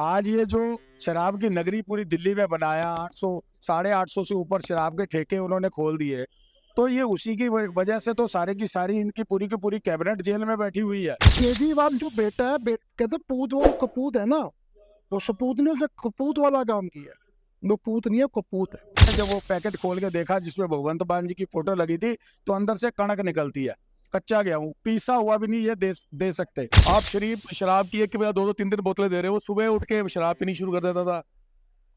आज ये जो शराब की नगरी पूरी दिल्ली में बनाया 800 850 से ऊपर शराब के ठेके उन्होंने खोल दिए। तो ये उसी की वजह से तो सारे की सारी इनकी पूरी की पूरी कैबिनेट जेल में बैठी हुई है। केजरीवाल जो बेटा है कहते पूत, वो कपूत है ना, वो सपूत ने उसे कपूत वाला काम किया। वो पूत नहीं है, कपूत है। जब वो पैकेट खोल के देखा जिसमें भगवंत मान जी की फोटो लगी थी तो अंदर से कणक निकलती है। कच्चा गेहूं पीसा हुआ भी नहीं ये दे सकते। आप शरीफ शराब की एक के बजाय 2-2 3-3 बोतलें दे रहे हो। सुबह उठ के शराब पीनी शुरू कर देता था,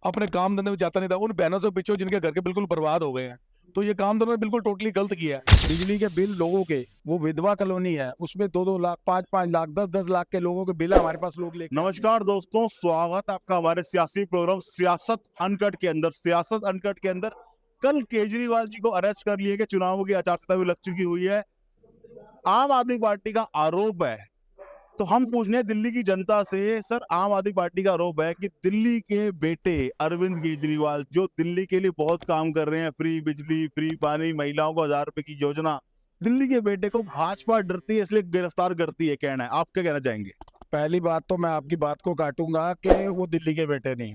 अपने काम धंधे में जाता नहीं था। उन बहनों से पीछे जिनके घर के बिल्कुल बर्बाद हो गए हैं, तो ये काम दोनों ने बिल्कुल टोटली गलत किया है। बिजली के बिल लोगों के, वो विधवा कॉलोनी है उसमें 2-2 लाख 5-5 लाख 10-10 लाख के लोगों के बिल हमारे पास लोग लेके। नमस्कार दोस्तों, स्वागत आपका हमारे सियासी प्रोग्राम सियासत अनकट के अंदर। सियासत अनकट के अंदर कल केजरीवाल जी को अरेस्ट कर लिए कि चुनावों की आचार संहिता भी लग चुकी हुई है। आम आदमी पार्टी का आरोप है, तो हम पूछ रहे हैं दिल्ली की जनता से, सर आम आदमी पार्टी का आरोप है कि दिल्ली के बेटे अरविंद केजरीवाल जो दिल्ली के लिए बहुत काम कर रहे हैं, फ्री बिजली, फ्री पानी, महिलाओं को 1000 रुपए की योजना, दिल्ली के बेटे को भाजपा डरती है इसलिए गिरफ्तार करती है। कहना है, आप क्या कहना चाहेंगे? पहली बात तो मैं आपकी बात को काटूंगा कि वो दिल्ली के बेटे नहीं।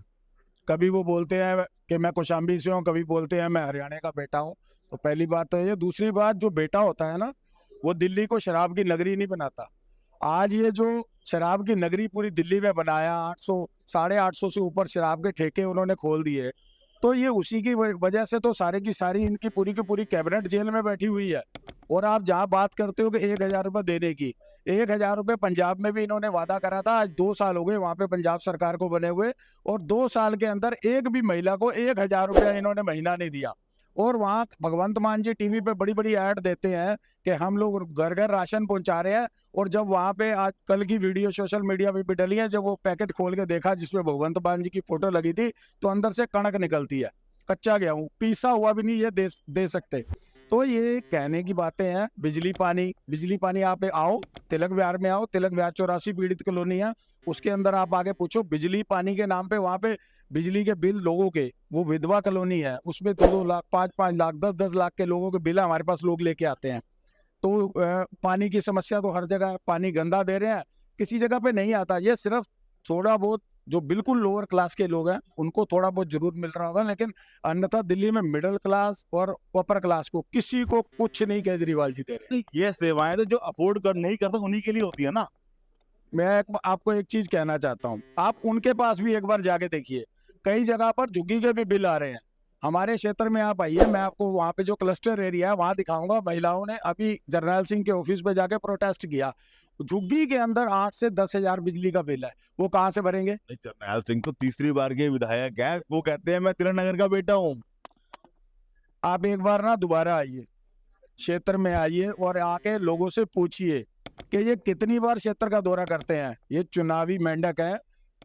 कभी वो बोलते हैं कि मैं कौशाम्बी से हूँ, कभी बोलते हैं मैं हरियाणा का बेटा हूँ। तो पहली बात तो ये। दूसरी बात, जो बेटा होता है ना, वो दिल्ली को शराब की नगरी नहीं बनाता। आज ये जो शराब की नगरी पूरी दिल्ली में बनाया 800 850 से ऊपर शराब के ठेके उन्होंने खोल दिए। तो ये उसी की वजह से तो सारे की सारी इनकी पूरी की पूरी कैबिनेट जेल में बैठी हुई है। और आप जहाँ बात करते हो कि 1000 रुपये देने की, 1000 रुपये पंजाब में भी इन्होंने वादा करा था। आज 2 साल हो गए वहां पे पंजाब सरकार को बने हुए, और 2 साल के अंदर एक भी महिला को 1000 रुपया इन्होंने महीना नहीं दिया। और वहाँ भगवंत मान जी टीवी पे बड़ी बड़ी ऐड देते हैं कि हम लोग घर घर राशन पहुंचा रहे हैं। और जब वहाँ पे आज कल की वीडियो सोशल मीडिया पे भी डली है, जब वो पैकेट खोल के देखा जिसमें भगवंत मान जी की फोटो लगी थी, तो अंदर से कणक निकलती है। कच्चा गेहूं पीसा हुआ भी नहीं ये दे सकते। तो ये कहने की बातें हैं। बिजली पानी आप आओ तिलक विहार में, आओ तिलक विहार 84 पीड़ित कॉलोनी है, उसके अंदर आप आगे पूछो बिजली पानी के नाम पे वहां पे बिजली के बिल लोगों के, वो विधवा कॉलोनी है उसमें 2-2 लाख 5-5 लाख 10-10 लाख के लोगों के बिल हमारे पास लोग लेके आते हैं। तो पानी की समस्या तो हर जगह है। पानी गंदा दे रहे हैं, किसी जगह पे नहीं आता। ये सिर्फ थोड़ा बहुत जो बिल्कुल लोअर क्लास के लोग हैं उनको थोड़ा बहुत जरूर मिल रहा होगा, लेकिन अन्यथा दिल्ली में मिडिल क्लास और अपर क्लास को किसी को कुछ नहीं केजरीवाल जी दे रहे। ये सेवाएं तो जो अफोर्ड कर नहीं करता उन्हीं के लिए होती है ना। आपको एक चीज कहना चाहता हूँ, आप उनके पास भी एक बार जाके देखिए। कई जगह पर झुग्गी के भी बिल आ रहे हैं। हमारे क्षेत्र में आप आइए, मैं आपको वहाँ पे जो क्लस्टर एरिया है वहाँ दिखाऊंगा। महिलाओं ने अभी जरनैल सिंह के ऑफिस पे जाके प्रोटेस्ट किया। झुग्गी के अंदर 8 से 10 हजार बिजली का बिल है, वो कहाँ से भरेंगे? जरनैल सिंह तो तीसरी बार के विधायक है, वो कहते हैं मैं तिलक नगर का बेटा हूँ। आप एक बार ना दोबारा आइए, क्षेत्र में आइए और आके लोगों से पूछिए कि ये कितनी बार क्षेत्र का दौरा करते हैं। ये चुनावी मेंढक है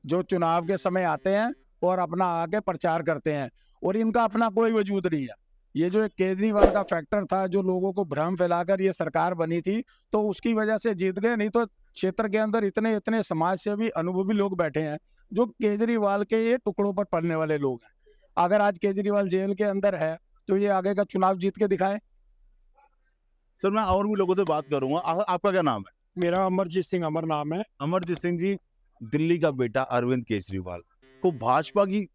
जो चुनाव के समय आते हैं और अपना आके प्रचार करते हैं, और इनका अपना कोई वजूद नहीं है। ये जो एक केजरीवाल का फैक्टर था, जो लोगों को भ्रम फैलाकर ये सरकार बनी थी, तो उसकी वजह से जीत गए। नहीं तो क्षेत्र के अंदर इतने इतने समाज सेवी अनुभवी लोग बैठे हैं जो केजरीवाल के ये टुकड़ों पर पड़ने वाले लोग हैं। अगर आज केजरीवाल जेल के अंदर है तो ये आगे का चुनाव जीत के दिखाए। सर मैं और भी लोगों से बात करूंगा। आपका क्या नाम है? मेरा अमरजीत सिंह अमर नाम है। अमरजीत सिंह जी, दिल्ली का बेटा अरविंद केजरीवाल को भाजपा की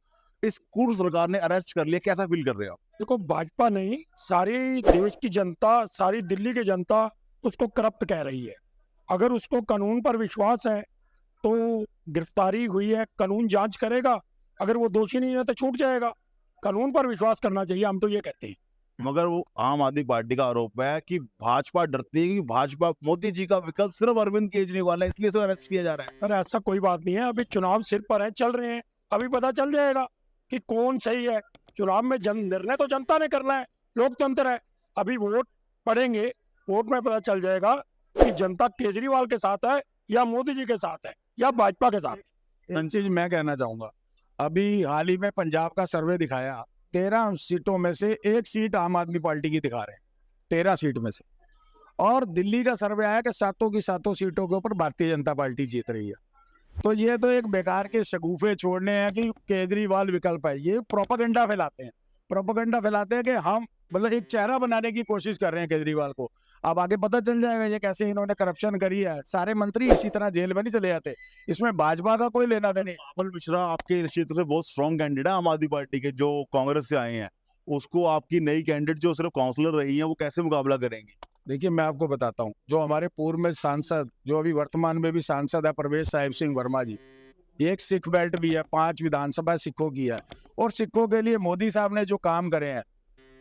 इस कुर्स सरकार ने अरेस्ट कर लिया, कैसा फील कर रहे हो आप? देखो, भाजपा नहीं, सारी देश की जनता, सारी दिल्ली की जनता उसको करप्ट कह रही है। अगर उसको कानून पर विश्वास है तो गिरफ्तारी हुई है, कानून जांच करेगा। अगर वो दोषी नहीं है तो छूट जाएगा। कानून पर विश्वास करना चाहिए, हम तो ये कहते हैं। मगर वो आम आदमी पार्टी का आरोप है कि भाजपा डरती है कि भाजपा मोदी जी का विकल्प सिर्फ अरविंद केजरीवाल है, इसलिए उसे अरेस्ट किया जा रहा है। पर ऐसा कोई बात नहीं है। अभी चुनाव सिर पर है, चल रहे हैं, अभी पता चल जाएगा कि कौन सही है। चुनाव में निर्णय तो जनता ने करना है, लोकतंत्र है। अभी वोट पड़ेंगे, वोट में पता चल जाएगा कि जनता केजरीवाल के साथ है या मोदी जी के साथ है या भाजपा के साथ है। एक चीज मैं कहना चाहूंगा, अभी हाल ही में पंजाब का सर्वे दिखाया 13 सीटों में से एक सीट आम आदमी पार्टी की दिखा रहे हैं, 13 सीट में से। और दिल्ली का सर्वे आया कि 7 की 7 सीटों के ऊपर भारतीय जनता पार्टी जीत रही है। तो ये तो एक बेकार के शगुफे छोड़ने हैं कि केजरीवाल विकल्प है, ये प्रोपागेंडा फैलाते हैं। प्रोपेगेंडा फैलाते हैं कि हम मतलब एक चेहरा बनाने की कोशिश कर रहे हैं केजरीवाल को। अब आगे पता चल जाएगा ये कैसे इन्होंने करप्शन करी है। सारे मंत्री इसी तरह जेल में नहीं चले जाते, इसमें भाजपा का कोई लेना देना नहीं। कमल मिश्रा आपके क्षेत्र से बहुत स्ट्रॉन्ग कैंडिडेट है आम आदमी पार्टी के, जो कांग्रेस से आए हैं, उसको आपकी नई कैंडिडेट जो सिर्फ काउंसलर रही है वो कैसे मुकाबला करेंगी? देखिए मैं आपको बताता हूँ, जो हमारे पूर्व में सांसद, जो अभी वर्तमान में भी सांसद है, प्रवेश साहिब सिंह वर्मा जी, ये एक सिख बेल्ट भी है, 5 विधानसभा सिखों की है। और सिखों के लिए मोदी साहब ने जो काम करे हैं,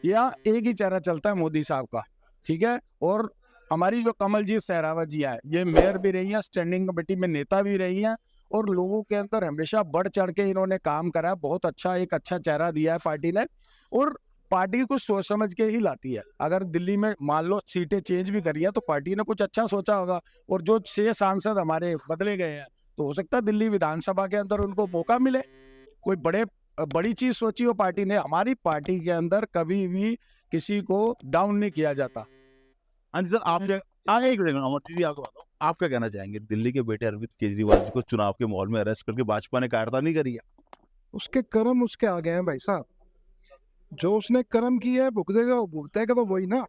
या एक ही चेहरा चलता है मोदी साहब का, ठीक है। और हमारी जो कमलजीत सहरावत जी है, ये मेयर भी रही है, स्टैंडिंग कमेटी में नेता भी रही हैं, और लोगों के अंदर हमेशा बढ़ चढ़ के इन्होंने काम करा। बहुत अच्छा, एक अच्छा चेहरा दिया है पार्टी ने, और पार्टी कुछ सोच समझ के ही लाती है। अगर दिल्ली में मान लो सीटें चेंज भी करी है तो पार्टी ने कुछ अच्छा सोचा होगा। और जो 6 सांसद हमारे बदले गए हैं, तो हो सकता है दिल्ली विधानसभा के अंदर उनको मौका मिले। कोई बड़ी चीज सोची हो पार्टी ने। हमारी पार्टी के अंदर कभी भी किसी को डाउन नहीं किया जाता। हाँ जी सर, आप क्या एक सेकंड अमरजीत जी, आपको बताओ, आप क्या कहना चाहेंगे? दिल्ली के बेटे अरविंद केजरीवाल जी को चुनाव के माहौल में अरेस्ट करके भाजपा ने कायरता नहीं करी है? उसके कर्म उसके आगे हैं भाई साहब। जो उसने कर्म किया है भुगतेगा, वो भुगतेगा तो वही ना।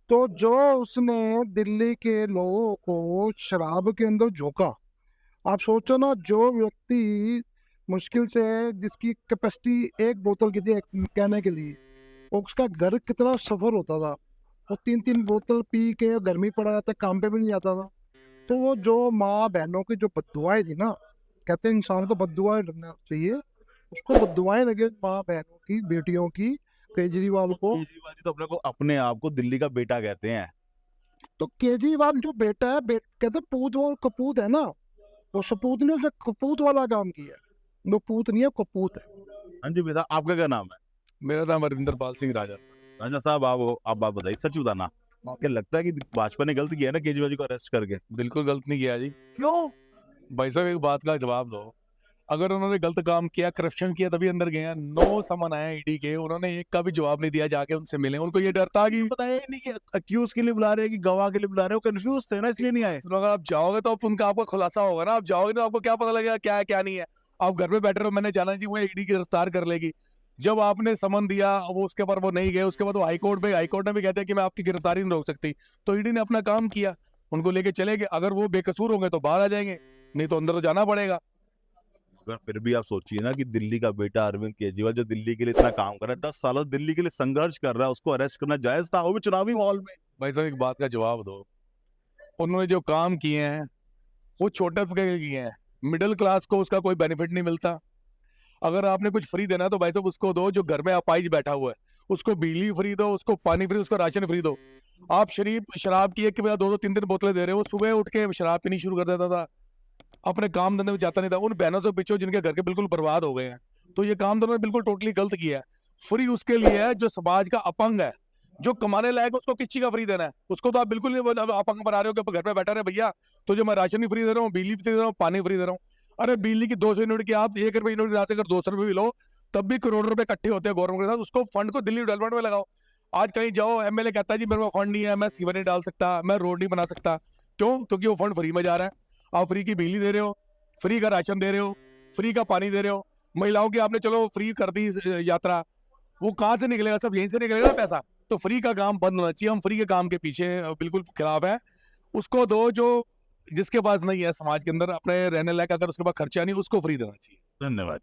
तो जो उसने दिल्ली के लोगों को शराब के अंदर झोंका, आप सोचो ना, जो व्यक्ति मुश्किल से जिसकी कैपेसिटी 1 बोतल की थी कहने के लिए, उसका घर कितना सफर होता था। वो 3-3 बोतल पी के गर्मी पड़ा रहता, काम पे भी नहीं जाता था। तो वो जो माँ बहनों की जो बद्दुआएं थी ना, कहते हैं इंसान को बद्दुआएं लगना चाहिए, उसको बद्दुआएं लगे माँ बहनों की, बेटियों की, केजरीवाल को। केजरीवाल जी तो अपने आप को दिल्ली का बेटा कहते हैं। तो केजरीवाल जो बेटा है, कहते हैं पूत, वो कपूत है ना, वो सपूत नहीं, उसने कपूत वाला काम किया है। वो पूत नहीं है, कपूत है। हाँ जी बेटा, आपका क्या नाम है? मेरा नाम अरविंदर पाल सिंह राजा। राजा साहब, आप बात बताइए, सच बताना, क्या लगता है कि भाजपा ने गलत किया है ना केजरीवाल जी को अरेस्ट करके? बिल्कुल गलत नहीं किया जी। क्यों? भाई साहब एक बात का जवाब दो, अगर उन्होंने गलत काम किया, करप्शन किया, तभी अंदर गए हैं। 9 समन आए ईडी के, उन्होंने एक का भी जवाब नहीं दिया, जाके उनसे मिले। उनको ये डर था कि बताया ही नहीं कि अक्यूज के लिए बुला रहे हैं कि गवाह के लिए बुला रहे हो, कंफ्यूज थे ना, इसलिए नहीं आए। सुनो, अगर आप जाओगे तो उनका आपको खुलासा होगा ना। आप जाओगे तो आपको क्या पता लगेगा क्या है क्या नहीं है। आप घर पे बैठे रहो, मैंने जाना जी, वो ईडी गिरफ्तार कर लेगी। जब आपने समन दिया, वो उसके बाद वो नहीं गए, उसके बाद वो हाईकोर्ट ने भी कहते हैं कि मैं आपकी गिरफ्तारी नहीं रोक सकती। तो ईडी ने अपना काम किया, उनको लेके चले गए। अगर वो बेकसूर होंगे तो बाहर आ जाएंगे, नहीं तो अंदर तो जाना पड़ेगा। मगर फिर भी आप सोचिए ना कि दिल्ली का बेटा अरविंद केजरीवाल जो दिल्ली के लिए इतना काम कर रहा है, 10 सालों से दिल्ली के लिए संघर्ष कर रहा है, उसको अरेस्ट करना जायज था, वो भी चुनावी माहौल में? भाई साहब एक बात का जवाब दो, उन्होंने जो काम किए हैं वो छोटे तबके के किए हैं। मिडिल क्लास को उसका कोई बेनिफिट नहीं मिलता। अगर आपने कुछ फ्री देना है तो भाई साहब उसको दो जो घर में अपाइज बैठा हुआ है, उसको बिजली फ्री दो, उसको पानी फ्री, उसको राशन फ्री दो। आप शराब की 1 के बजाय 2-2 3-3 बोतलें दे रहे हो। सुबह उठ के शराब पीनी शुरू कर देता था, अपने काम धंधे में जाता नहीं था। उन बहनों से पीछे जिनके घर के बिल्कुल बर्बाद हो गए हैं। तो ये काम तो उन्होंने बिल्कुल टोटली गलत किया है। फ्री उसके लिए है जो समाज का अपंग है, जो कमाने लायक, उसको किस चीज का फ्री देना है? उसको तो आप बिल्कुल नहीं अपंग बना रहे हो कि घर पे बैठा रहे भैया, तो जो मैं राशन भी फ्री दे रहा हूँ, बिजली फ्री दे रहा हूँ, पानी फ्री दे रहा हूँ। अरे बिजली की 200 यूनिट की आप 1 रुपए यूनिट अगर 200 रुपए भी लो, तब भी करोड़ रुपए इकट्ठे होते हैं गवर्नमेंट के साथ। उसको फंड को दिल्ली डेवलपमेंट में लगाओ। आज कहीं जाओ, एमएलए कहता है जी मेरे को फंड नहीं है, मैं सीवर नहीं डाल सकता, मैं रोड नहीं बना सकता। क्यों? क्योंकि वो फंड फ्री में जा रहा है। आप फ्री की बिजली दे रहे हो, फ्री का राशन दे रहे हो, फ्री का पानी दे रहे हो। महिलाओं की आपने चलो फ्री कर दी यात्रा, वो कहाँ से निकलेगा? सब यहीं से निकलेगा पैसा। तो फ्री का काम बंद होना चाहिए। हम फ्री के काम के पीछे बिल्कुल खिलाफ है। उसको दो जो जिसके पास नहीं है समाज के अंदर अपने रहने लायक, अगर उसके पास खर्चा नहीं, उसको फ्री देना चाहिए। धन्यवाद।